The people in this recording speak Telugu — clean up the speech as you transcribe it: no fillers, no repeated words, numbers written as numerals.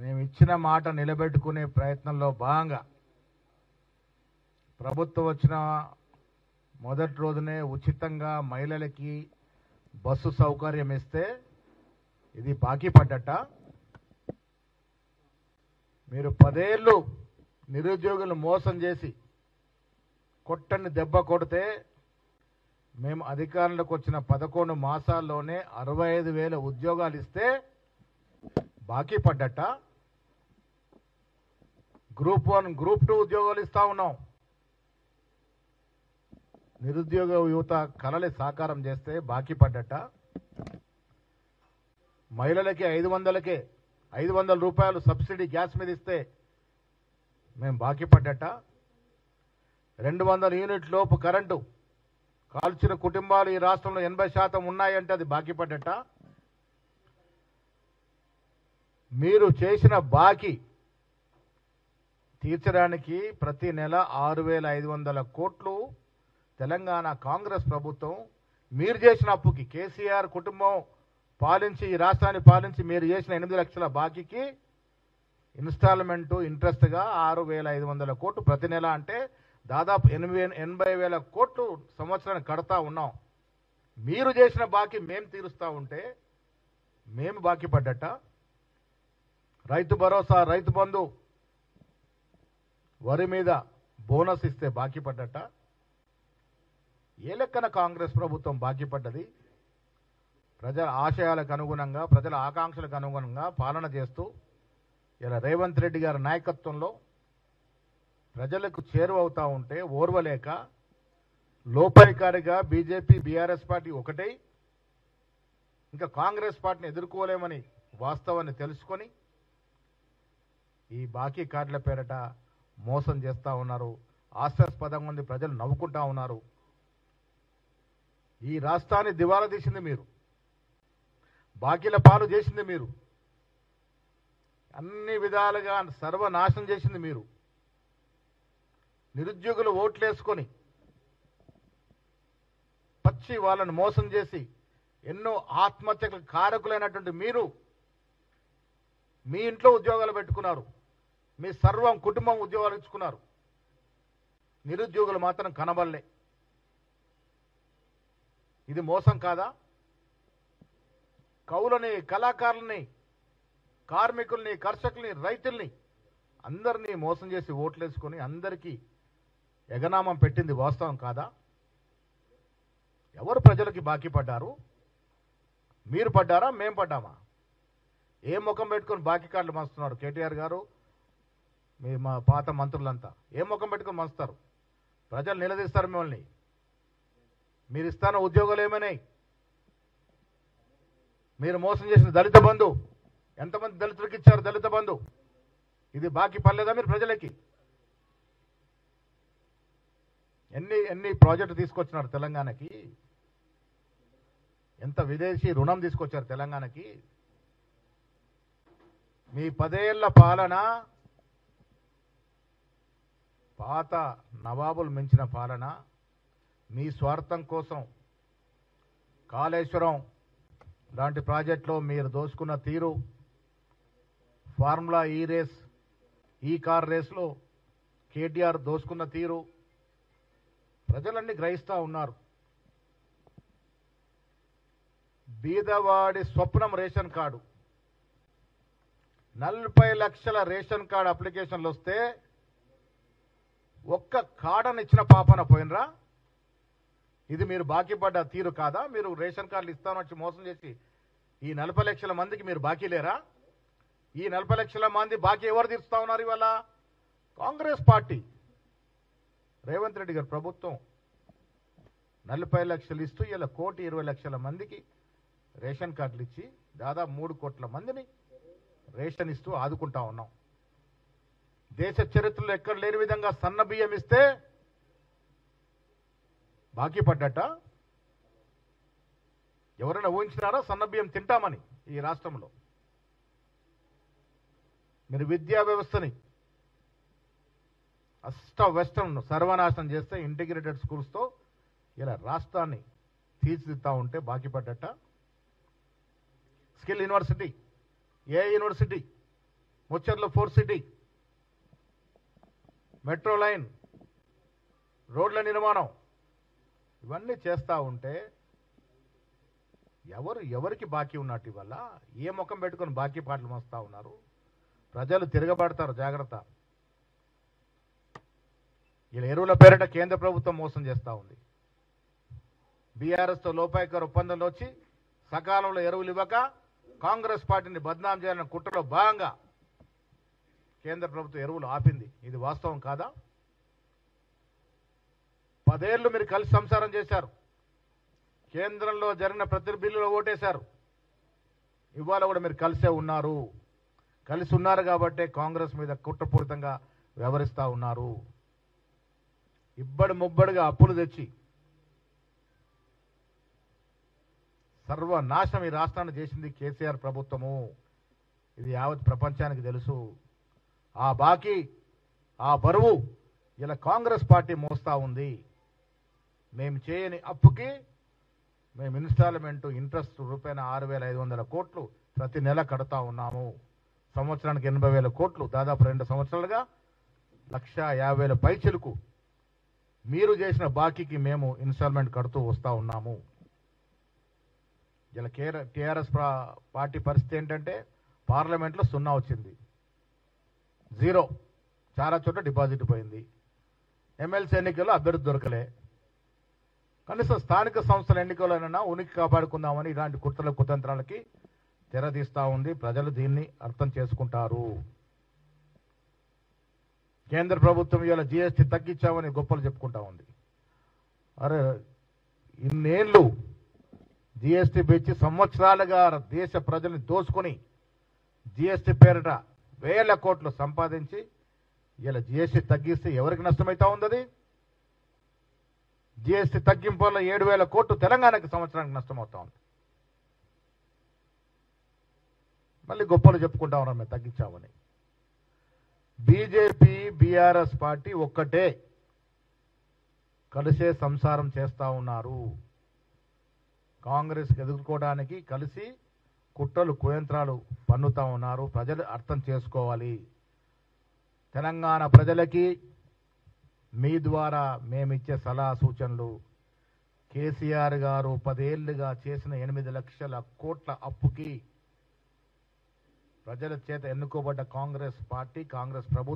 మేము ఇచ్చిన మాట నిలబెట్టుకునే ప్రయత్నంలో భాగంగా ప్రభుత్వం వచ్చిన మొదటి రోజునే ఉచితంగా మహిళలకి బస్సు సౌకర్యం ఇస్తే ఇది బాకీ పడ్డట. మీరు 10 ఏళ్ళు నిరుద్యోగులు మోసం చేసి కొట్టని దెబ్బ కొడితే మేము అధికారంలోకి వచ్చిన 11 మాసాల్లోనే 65,000 ఉద్యోగాలు ఇస్తే బాకీ పడ్డట. గ్రూప్ 1 గ్రూప్ 2 ఉద్యోగాలు ఇస్తా ఉన్నాం. నిరుద్యోగ యువత కలలు సాకారం చేస్తే బాకీ పడ్డట. మహిళలకి 500 రూపాయలు సబ్సిడీ గ్యాస్ మీద ఇస్తే మేము బాకీ పడ్డట. 200 యూనిట్ లోపు కరెంటు కాల్చిన కుటుంబాలు ఈ రాష్ట్రంలో 80% ఉన్నాయంటే అది బాకీ పడ్డట. మీరు చేసిన బాకీ తీర్చడానికి ప్రతి నెల 6,500 కోట్లు తెలంగాణ కాంగ్రెస్ ప్రభుత్వం మీరు చేసిన అప్పుకి, కేసీఆర్ కుటుంబం పాలించి ఈ రాష్ట్రాన్ని పాలించి మీరు చేసిన 8 లక్షల బాకీకి ఇన్స్టాల్మెంటు ఇంట్రెస్ట్గా 6,500 కోట్లు ప్రతి నెల, అంటే దాదాపు 80,000 కోట్లు సంవత్సరానికి కడతా ఉన్నాం. మీరు చేసిన బాకీ మేము తీరుస్తూ ఉంటే మేము బాకీ పడ్డట. రైతు భరోసా, రైతు బంధు, వరి మీద బోనస్ ఇస్తే బాకీ పడ్డట. ఏ లెక్కన కాంగ్రెస్ ప్రభుత్వం బాకీ పడ్డది? ప్రజల ఆశయాలకు అనుగుణంగా, ప్రజల ఆకాంక్షలకు అనుగుణంగా పాలన చేస్తూ ఇలా రేవంత్ రెడ్డి గారి నాయకత్వంలో ప్రజలకు చేరువవుతా ఉంటే ఓర్వలేక లోపాయికారిగా బీజేపీ బీఆర్ఎస్ పార్టీ ఒకటై ఇంకా కాంగ్రెస్ పార్టీని ఎదుర్కోలేమని వాస్తవాన్ని తెలుసుకొని ఈ బాకీ కార్డుల పేరట మోసం చేస్తూ ఉన్నారు. హాస్యాస్పదంగా ఉంది, ప్రజలు నవ్వుకుంటా ఉన్నారు. ఈ రాష్ట్రాన్ని దివాలా తీసింది మీరు, బాకీల పాలు చేసింది మీరు, అన్ని విధాలుగా సర్వనాశనం చేసింది మీరు. నిరుద్యోగులు ఓట్లేసుకొని పచ్చి వాళ్ళను మోసం చేసి ఎన్నో ఆత్మహత్యలకు కారకులైనటువంటి మీరు మీ ఇంట్లో ఉద్యోగాలు పెట్టుకున్నారు, మీ సర్వం కుటుంబం ఉద్యోగాలు ఇచ్చుకున్నారు. నిరుద్యోగులు మాత్రం కనబడలే. ఇది మోసం కాదా? కవులని, కళాకారుల్ని, కార్మికుల్ని, కర్షకుల్ని, రైతుల్ని అందరినీ మోసం చేసి ఓట్లేసుకొని అందరికీ ఎగనామం పెట్టింది వాస్తవం కాదా? ఎవరు ప్రజలకి బాకీ పడ్డారు? మీరు పడ్డారా, మేం పడ్డామా? ఏ ముఖం పెట్టుకొని బాకీ కార్డులు మంచుతున్నారు కేటీఆర్ గారు, మా పాత మంత్రులంతా? ఏ ముఖం పెట్టుకొని మంచుతారు? ప్రజలు నిలదీస్తారు మిమ్మల్ని. మీరు ఇస్తాన ఉద్యోగాలు ఏమైనాయి? మీరు మోసం చేసిన దళిత బంధు ఎంతమంది దళితులకు ఇచ్చారు? దళిత బంధు ఇది బాకీ పడలేదా మీరు ప్రజలకి? ఎన్ని ప్రాజెక్టు తీసుకొచ్చినారు తెలంగాణకి? ఎంత విదేశీ రుణం తీసుకొచ్చారు తెలంగాణకి? మీ 10 ఏళ్ల పాలన పాత నవాబులు మించిన పాలన. మీ స్వార్థం కోసం కాళేశ్వరం లాంటి ప్రాజెక్టులో మీరు దోచుకున్న తీరు, ఫార్ములా ఈ రేస్, ఈ కార్ రేస్లో కేటీఆర్ దోచుకున్న తీరు ప్రజలన్నీ గ్రహిస్తూ ఉన్నారు. బీదవాడి స్వప్నం రేషన్ కార్డు, 40 లక్షల రేషన్ కార్డు అప్లికేషన్లు వస్తే ఒక్క కార్డును ఇచ్చిన పాపన పోయినరా? ఇది మీరు బాకీ పడ్డ తీరు కాదా? మీరు రేషన్ కార్డులు ఇస్తామని వచ్చి మోసం చేసి ఈ 40 లక్షల మందికి మీరు బాకీ లేరా? ఈ 40 లక్షల మంది బాకీ ఎవరు తీరుస్తా ఉన్నారు ఇవాళ? కాంగ్రెస్ పార్టీ, రేవంత్ రెడ్డి గారి ప్రభుత్వం 40 లక్షలు ఇస్తూ ఇలా 1,20,00,000 మందికి రేషన్ కార్డులు ఇచ్చి దాదాపు 3 కోట్ల మందిని రేషన్ ఇస్తూ ఆదుకుంటా ఉన్నాం. దేశ చరిత్రలో ఎక్కడ లేని విధంగా సన్న బియ్యం ఇస్తే బాకీ పడ్డట. ఎవరైనా ఊహించినారా సన్న బియ్యం తింటామని ఈ రాష్ట్రంలో? మీరు విద్యా వ్యవస్థని వెస్టర్న్ సర్వనాశనం చేస్తే ఇంటిగ్రేటెడ్ స్కూల్స్తో ఇలా రాష్ట్రాన్ని తీర్చిదిద్దా ఉంటే బాకీ పడ్డట. Skill university, A university Mucherla 4 city, metro line, రోడ్ల నిర్మాణం, ఇవన్నీ చేస్తూ ఉంటే ఎవరికి బాకీ ఉన్నట్టు ఇవల్ల ఏ ముఖం పెట్టుకొని బాకీ పాటలు మోస్తా ఉన్నారు? ప్రజలు తిరగబడతారు, జాగ్రత్త. ఇలా ఎరువుల పేరిట కేంద్ర ప్రభుత్వం మోసం చేస్తూ ఉంది. బీఆర్ఎస్తో లోపాయకర ఒప్పందంలో వచ్చి సకాలంలో ఎరువులు ఇవ్వక కాంగ్రెస్ పార్టీని బద్నాం చేయాలన్న కుట్రలో భాగంగా కేంద్ర ప్రభుత్వం ఎరువులు ఆపింది. ఇది వాస్తవం కాదా? 10 ఏళ్లు మీరు కలిసి సంసారం చేశారు. కేంద్రంలో జరిగిన ప్రతి బిల్లులో ఓటేశారు. ఇవాళ కూడా మీరు కలిసే ఉన్నారు. కలిసి ఉన్నారు కాబట్టే కాంగ్రెస్ మీద కుట్రపూరితంగా వ్యవహరిస్తూ ఉన్నారు. ఇబ్బడి ముబ్బడిగా అప్పులు తెచ్చి సర్వనాశనం ఈ రాష్ట్రాన్ని చేసింది కేసీఆర్ ప్రభుత్వము. ఇది యావత్ ప్రపంచానికి తెలుసు. ఆ బాకీ, ఆ బరువు ఇలా కాంగ్రెస్ పార్టీ మోస్తా ఉంది. మేము చేయని అప్పుకి మేము ఇన్స్టాల్మెంట్ ఇంట్రెస్ట్ రూపాయన 6,500 కోట్లు ప్రతి నెల కడతా ఉన్నాము. సంవత్సరానికి 80,000 కోట్లు, దాదాపు 2 సంవత్సరాలుగా 1,50,000 పైచిలుకు మీరు చేసిన బాకీకి మేము ఇన్స్టాల్మెంట్ కడుతూ వస్తూ ఉన్నాము. ఇలా టీఆర్ఎస్ పార్టీ పరిస్థితి ఏంటంటే పార్లమెంట్లో 0 వచ్చింది, 0. చాలా చోట్ల డిపాజిట్ పోయింది. ఎమ్మెల్సీ ఎన్నికల్లో అభ్యర్థి దొరకలే. కనీసం స్థానిక సంస్థల ఎన్నికలైనా ఉనికి కాపాడుకుందామని ఇలాంటి కుట్రల కుతంత్రాలకి తెరదీస్తూ ఉంది. ప్రజలు దీన్ని అర్థం చేసుకుంటారు. కేంద్ర ప్రభుత్వం ఇవాళ జీఎస్టీ తగ్గించామని గొప్పలు చెప్పుకుంటా ఉంది. అరే, ఇన్నేళ్లు జీఎస్టీ పెంచి సంవత్సరాలుగా దేశ ప్రజల్ని దోసుకొని జీఎస్టీ పేరిట 1,000 కోట్లు సంపాదించి ఇలా జీఎస్టీ తగ్గిస్తే ఎవరికి నష్టమైతా ఉంది? అది జీఎస్టీ తగ్గింపు వల్ల 7,000 కోట్లు తెలంగాణకి సంవత్సరానికి నష్టమవుతా ఉంది. మళ్ళీ గొప్పలు చెప్పుకుంటా ఉన్నాం మేము తగ్గించామని. బీజేపీ బీఆర్ఎస్ పార్టీ ఒక్కటే, కలిసే సంసారం చేస్తా ఉన్నారు. కాంగ్రెస్కి ఎదుర్కోవడానికి కలిసి కుట్రలు కుయంత్రాలు పన్నుతా ఉన్నారు. ప్రజలు అర్థం చేసుకోవాలి. తెలంగాణ ప్రజలకి మీ ద్వారా మేమిచ్చే సలహా సూచనలు, కేసీఆర్ గారు 10 ఏళ్లుగా చేసిన 8 లక్షల కోట్ల అప్పుకి ప్రజల చేత ఎన్నుకోబడ్డ కాంగ్రెస్ పార్టీ, కాంగ్రెస్ ప్రభుత్వం